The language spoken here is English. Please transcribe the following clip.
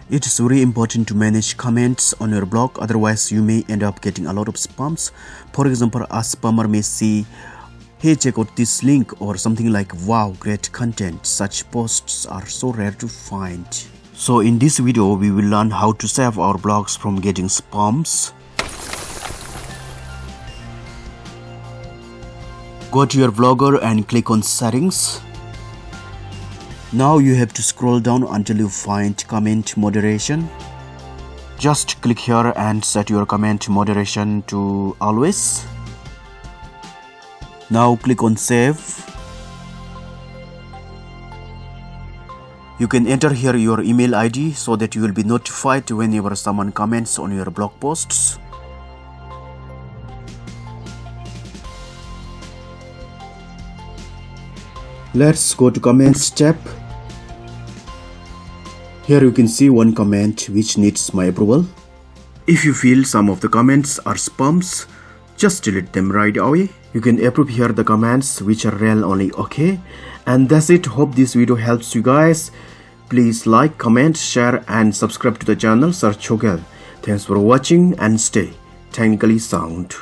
It's very important to manage comments on your blog, otherwise you may end up getting a lot of spams. For example, a spammer may say, "Hey, check out this link," or something like, "Wow, great content." Such posts are so rare to find. So in this video, we will learn how to save our blogs from getting spams. Go to your blogger and click on settings. Now you have to scroll down until you find comment moderation. Just click here and set your comment moderation to always. Now click on save. You can enter here your email ID so that you will be notified whenever someone comments on your blog posts. Let's go to comments tab. Here you can see one comment which needs my approval. If you feel some of the comments are spams, just delete them right away. You can approve here the comments which are real only okay. And that's it. Hope this video helps you guys. Please like, comment, share and subscribe to the channel Sir Chogal. Thanks for watching and stay technically sound.